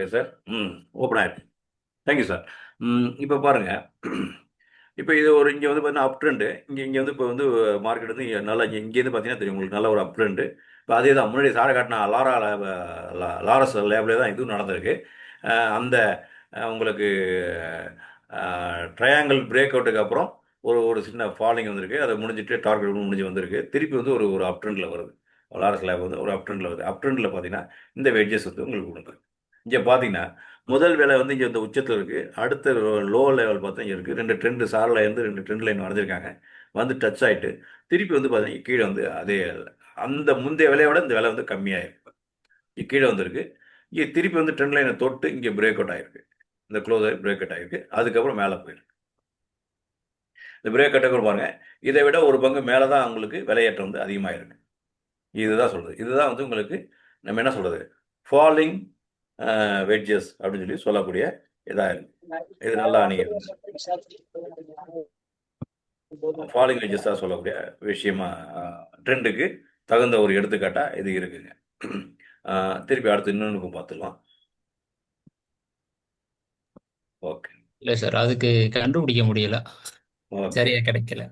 Yes sir. Open ஆயிருக்கு. Thank you sir. இப்போ பாருங்க, இப்போ இது ஒரு இங்கே வந்து பார்த்தீங்கன்னா அப் ட்ரெண்டு. இங்கே வந்து இப்போ வந்து மார்க்கெட் வந்து நல்லா இங்கேருந்து பார்த்தீங்கன்னா தெரியும் உங்களுக்கு, நல்ல ஒரு அப் ட்ரெண்டு. இப்போ அதே தான் முன்னாடி சாரை காட்டின லாரஸ் லேப்லேயே தான் இதுவும் நடந்திருக்கு. அந்த உங்களுக்கு ட்ரையாங்கிள் பிரேக் அவுட்டுக்கு அப்புறம் ஒரு ஒரு சின்ன ஃபாலிங் வந்திருக்கு. அதை முடிஞ்சிட்டு டார்கெட் முடிஞ்சு வந்திருக்கு. திருப்பி வந்து ஒரு ஒரு அப் ட்ரெண்டில் வருது. லாரஸ் லேப் வந்து ஒரு அப் ட்ரெண்டில் வருது. அப் ட்ரெண்டில் பார்த்தீங்கன்னா இந்த வெட்ஜஸ் வந்து உங்களுக்கு கொடுக்குது. இங்கே பார்த்தீங்கன்னா முதல் வேலை வந்து இங்கே இந்த உச்சத்தில் இருக்குது. அடுத்த லோ லெவல் பார்த்தா இங்கே இருக்குது. 2 ட்ரெண்டு சாரில் இருந்து 2 ட்ரெண்ட் லைன் வரைஞ்சிருக்காங்க. வந்து டச் ஆகிட்டு திருப்பி வந்து பார்த்தீங்கன்னா கீழே வந்து அதே அந்த முந்தைய விலையை விட இந்த விலை வந்து கம்மியாயிருக்கு. இங்கே கீழே வந்திருக்கு. இங்கே திருப்பி வந்து ட்ரெண்ட் லைனை தொட்டு இங்கே பிரேக் அவுட் ஆகிருக்கு. இந்த க்ளோஸ் ஆகி பிரேக் அவுட் ஆகிருக்கு. அதுக்கப்புறம் மேலே போயிருக்கு. இந்த பிரேக் அவுட் அப்புறம் பாருங்க, இதை விட ஒரு பங்கு மேலே தான் உங்களுக்கு விலையேற்றம் வந்து அதிகமாக இருக்கு. இதுதான் சொல்றது. இதுதான் வந்து உங்களுக்கு நம்ம என்ன சொல்றது, ஃபாலிங் வெட்ஜஸ் அப்படின்னு சொல்லக்கூடிய இதாக இருக்கு. இது நல்லா நீங்கள் ஃபாலிங் வெட்ஜஸாக சொல்லக்கூடிய விஷயமா ட்ரெண்டுக்கு தகுந்த ஒரு எடுத்துக்காட்டாக இது இருக்குங்க. திருப்பி அடுத்து இன்னொன்றுக்கும் பார்த்துக்கலாம். ஓகே. இல்ல சார், அதுக்கு கண்டுபிடிக்க முடியல, ஓகே. சரியா கிடைக்கல.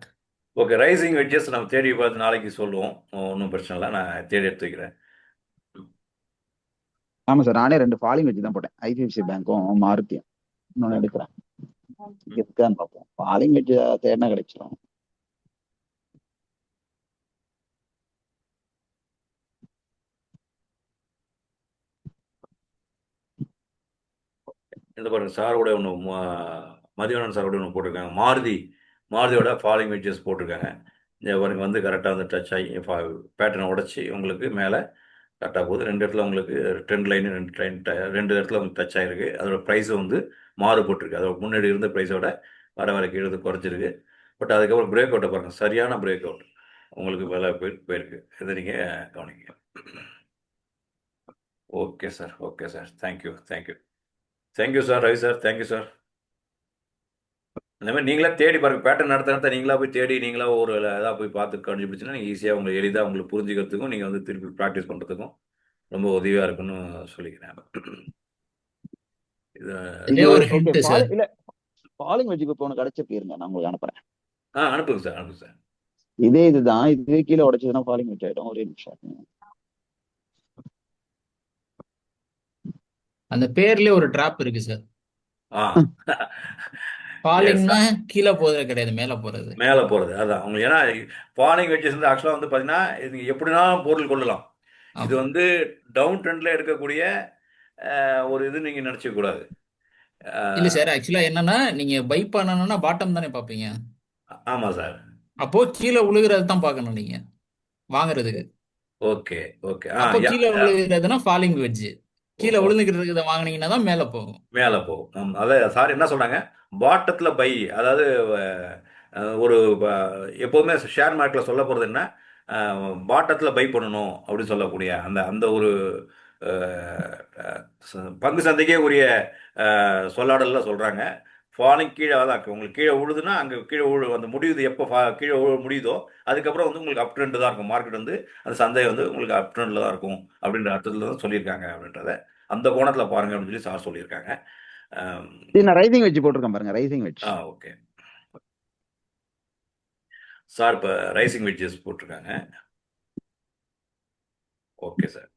ஓகே, ரைசிங் வெட்ஜஸ் நம்ம தேடி பார்த்து நாளைக்கு சொல்லுவோம். ஒன்றும் பிரச்சனை இல்லை, நான் தேடி எடுத்து வைக்கிறேன். ஆமா சார், நானே 2 ஃபாலிங் வச்சு தான் போட்டேன். ஐசிஐசி பேங்க்கும் மாருதியும் இன்னொன்னு எடுக்கிறேன். இருக்கான்னு பார்ப்போம். ஃபாலிங் வச்சு தேடினா கிடைச்சிடும். இந்த பாருங்க, சார் கூட ஒன்று மதியானம் சார் கூட ஒன்று போட்டிருக்காங்க. மாருதியோட ஃபாலிங் வெட்ஜஸ் போட்டிருக்காங்க. இந்த பாருங்க வந்து கரெக்டாக வந்து டச் ஆகி பேட்டர்னை உடச்சி உங்களுக்கு மேலே கரெக்டாக போகுது. 2 இடத்துல உங்களுக்கு ட்ரெண்ட் லைன் 2 இடத்துல உங்களுக்கு டச் ஆகிருக்கு. அதோட ப்ரைஸு வந்து மாறுபட்டிருக்கு. அதோட முன்னாடி இருந்த ப்ரைஸோட வர கீழே குறைச்சிருக்கு. பட் அதுக்கப்புறம் பிரேக் அவுட்டை பாருங்கள், சரியான பிரேக் அவுட் உங்களுக்கு மேலே போயிருக்கு. இதை நீங்கள் கவனிங்க. Okay sir, okay sir, thank you thank you sir, Ravi sir, thank you sir. இந்த மாதிரி நீங்களா தேடி பாருங்க, பேட்டர்ன் நடத்த நீங்களா போய் தேடி நீங்களா ஒரு இதாக போய் பார்த்து கண்டுபிடிச்சுன்னா நீங்கள் ஈஸியாக உங்களுக்கு எளிதாக உங்களுக்கு புரிஞ்சுக்கிறதுக்கும் நீங்கள் வந்து திருப்பி ப்ராக்டிஸ் பண்ணுறதுக்கும் ரொம்ப உதவியாக இருக்குன்னு சொல்லிக்கிறேன். இதே ஒரு ஹிண்ட் சார். இல்ல, ஃபாலிங் வச்சு இப்போ ஒன்று கிடைச்சிருக்கு, இருங்க நான் உங்களுக்கு அனுப்புறேன். அனுப்புங்க சார், அனுப்புங்க சார். இதுதான் இதுவே கீழே உடைச்சதுன்னா ஃபாலிங் வச்சு ஆயிடும். ஒரே நிமிஷம். அந்த பேர்லயே ஒரு டிராப் இருக்கு சார். ஆ ஃபாலிங்னா கீழே போறது கிடையாது, மேல போறது. மேலே போகிறது அதான் உங்களுக்கு. ஏன்னா ஃபாலிங் வெட்ஜஸ் வந்து ஆக்சுவலாக வந்து பார்த்தீங்கன்னா இது எப்படினா பொருள் கொள்ளலாம். இது வந்து டவுன் ட்ரெண்டில் எடுக்கக்கூடிய ஒரு இது நீங்கள் நினச்சிக்க கூடாது. இல்ல சார், ஆக்சுவலா என்னன்னா நீங்க பை பண்ணணும்னா பாட்டம் தானே பாப்பீங்க. ஆமாம் சார். அப்போ கீழே விழுகிறது தான் பார்க்கணும் நீங்க வாங்குறதுக்கு. Okay okay. அப்போ கீழே விழுகிறதுனா ஃபாலிங் வெட்ஜ். கீழே விழுந்துக்கிறதுக்கு இதை வாங்கினீங்கன்னா தான் மேலே போகும். மேலே போகும். அதான் சார் என்ன சொல்கிறாங்க, பாட்டத்தில் பை. அதாவது ஒரு எப்போதுமே ஷேர் மார்க்கெட்டில் சொல்ல போகிறது என்ன, பாட்டத்தில் பை பண்ணணும் அப்படின்னு சொல்லக்கூடிய அந்த அந்த ஒரு பங்கு சந்தைக்கே உரிய சொல்லாடலில் சொல்கிறாங்க. ஃபாலிங் கீழே தான் உங்களுக்கு கீழே விழுதுன்னா அங்கே கீழே அந்த முடியுது எப்போ கீழே முடியுதோ அதுக்கப்புறம் வந்து உங்களுக்கு அப் ட்ரெண்டு தான் இருக்கும். மார்க்கெட் வந்து அந்த சந்தை வந்து உங்களுக்கு அப் ட்ரெண்டில் தான் இருக்கும் அப்படின்ற அர்த்தத்தில் தான் சொல்லியிருக்காங்க அப்படின்றத அந்த கோணத்தில் பாருங்க அப்படின்னு சொல்லி சார் சொல்லியிருக்காங்க. நான் ரைசிங் வச்சு போட்டிருக்கேன் பாருங்க, ரைசிங் வச்சு. ஓகே சார், இப்போ ரைசிங் வெட்ஜஸ் போட்டிருக்காங்க. Okay sir.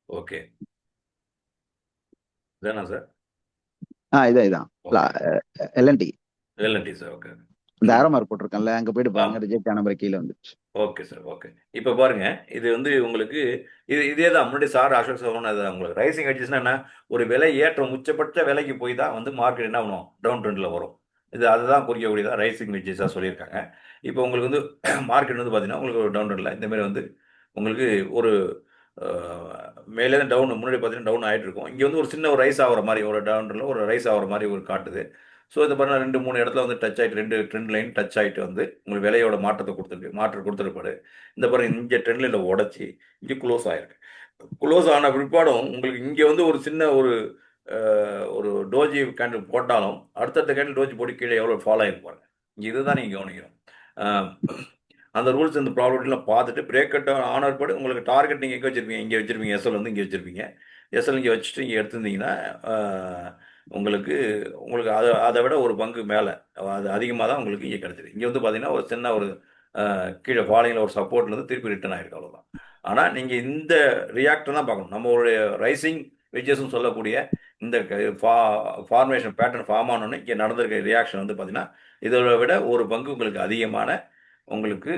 ஓகே, இதானா சார்? இதான் எல்என்டி சார். ஓகே, இந்த ஆரோ மார்க் போட்டிருக்கேன்ல, அங்க போயிட்டு பாருங்க, ரிஜெக்ட் ஆன பிறகு கீழே வந்துச்சு. Okay sir, okay. இப்போ பாருங்க, இது வந்து உங்களுக்கு இதே தான் முன்னாடி சார் அசோக் சொன்னது. உங்களுக்கு ரைசிங் வெட்ஜஸ்னா என்ன, ஒரு விலை ஏற்றம் உச்சபட்ச விலைக்கு போய் தான் வந்து மார்க்கெட் என்ன பண்ணும், டவுன் ட்ரெண்டில் வரும். அதுதான் குறிக்கக்கூடியதான் ரைசிங் வெட்ஜஸாக சொல்லியிருக்காங்க. இப்போ உங்களுக்கு வந்து மார்க்கெட் வந்து பார்த்தீங்கன்னா உங்களுக்கு ஒரு டவுன் ட்ரெண்டில் இந்தமாரி வந்து உங்களுக்கு ஒரு மேலே தான் டவுன், முன்னாடி பார்த்தீங்கன்னா டவுன் ஆகிட்டு இருக்கும். இங்கே வந்து ஒரு சின்ன ஒரு ரைஸ் ஆகிற மாதிரி, ஒரு டவுன் ட்ரெண்டில் ஒரு ரைஸ் ஆகிற மாதிரி ஒரு காட்டுது. ஸோ இதை பாருங்கள், 2-3 இடத்துல வந்து டச் ஆகிட்டு 2 ட்ரெண்ட் லைன் டச் ஆகிட்டு வந்து உங்களுக்கு விலையோட மாற்றத்தை கொடுத்துருப்பாரு. இந்த பாருங்க, இங்கே ட்ரெண்ட் லைனில் உடச்சி இங்கே க்ளோஸ் ஆகிருக்கு. க்ளோஸ் ஆன பிற்பாடும் உங்களுக்கு இங்கே வந்து ஒரு சின்ன ஒரு ஒரு டோஜி கேண்டில் போட்டாலும் அடுத்தடுத்த கேண்டில் டோஜி போட்டு கீழே எவ்வளோ ஃபாலோ ஆகிருப்பாங்க. இதுதான் நீங்கள் கவனிக்கணும். அஹ், அந்த ரூல்ஸ் இந்த ப்ராபர்ட்டிலாம் பார்த்துட்டு பிரேக் அவுட் ஆனர் படி உங்களுக்கு டார்கெட் நீங்கள் எங்கே வச்சுருப்பீங்க, இங்கே வச்சுருப்பீங்க, எஸ்எல் வந்து இங்கே வச்சுருப்பீங்க. எஸ்எல் இங்கே வச்சுட்டு இங்கே எடுத்திருந்தீங்கன்னா உங்களுக்கு உங்களுக்கு அதை விட ஒரு பங்கு மேலே அது அதிகமாக தான் உங்களுக்கு இங்கே கிடச்சிது. இங்கே வந்து பார்த்தீங்கன்னா ஒரு சின்ன ஒரு கீழே ஃபாலிங்கில் ஒரு சப்போர்ட்லேருந்து திருப்பி ரிட்டர்ன் ஆகிருக்கு, அவ்வளோதான். ஆனால் நீங்கள் இந்த ரியாக்டர் தான் பார்க்கணும். நம்மளுடைய ரைசிங் வெஜ்ஜஸ்ன்னு சொல்லக்கூடிய இந்த ஃபார்மேஷன் பேட்டர்ன் ஃபார்ம் ஆனோன்னு இங்கே நடந்திருக்க ரியாக்ஷன் வந்து பார்த்தீங்கன்னா இதோட விட ஒரு பங்கு உங்களுக்கு அதிகமான உங்களுக்கு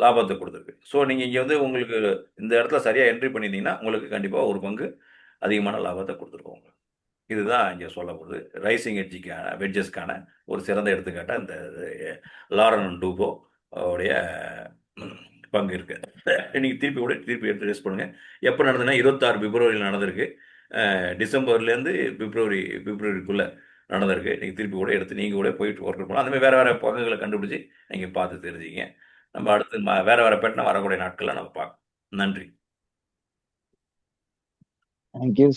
லாபத்தை கொடுத்துருக்கு. ஸோ நீங்கள் இங்கே வந்து உங்களுக்கு இந்த இடத்துல சரியாக என்ட்ரி பண்ணியிருந்தீங்கன்னா உங்களுக்கு கண்டிப்பாக ஒரு பங்கு அதிகமான லாபத்தை கொடுத்துருக்கோம் உங்களுக்கு. இதுதான் இங்கே சொல்லப்படுது ரைசிங் எட்ஜுக்கான வெட்ஜஸ்க்கான ஒரு சிறந்த எடுத்துக்காட்டாக இந்த லாரன் டூபோ உடைய பங்கு இருக்கு. இன்னைக்கு திருப்பி எடுத்து ரேஸ் பண்ணுங்க. எப்போ நடந்ததுன்னா 26 பிப்ரவரியில் நடந்திருக்கு. டிசம்பர்லேருந்து பிப்ரவரிக்குள்ளே நடந்திருக்கு. நீங்கள் திருப்பி கூட எடுத்து நீங்கள் கூட போயிட்டு ஒர்க் பண்ணலாம். அந்த மாதிரி வேறு பங்குகளை கண்டுபிடிச்சி நீங்கள் பார்த்து தெரிஞ்சுங்க. நம்ம அடுத்து வேறு பேட்டர்னா வரக்கூடிய நாட்களில் நம்ம பார்க்கலாம். நன்றி. தேங்க்யூ.